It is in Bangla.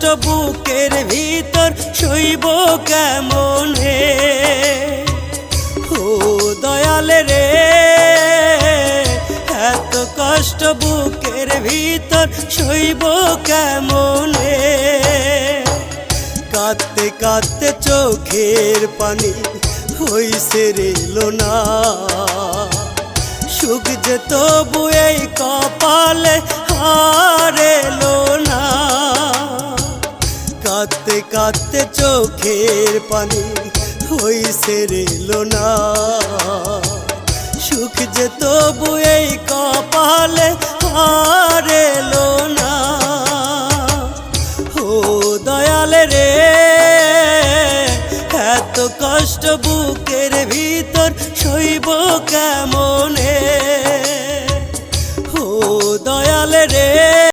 কষ্ট বুকের ভিতর সইব কেমনে। ও দয়াল রে, এত কষ্ট বুকের ভিতর সইব কেমনে। কাঁদতে কাঁদতে চোখের পানি হইছে রে লোনা, সুখ যে তবু এই কপালে হারেলো না। কাঁদতে কাঁদতে চোখের পানি হইছে রে লোনা, সুখ যে তবু এই কপালে হারেলো না। ও দয়াল রে, এত কষ্ট বুকের ভিতর সইব কেমনে। ও দয়াল রে।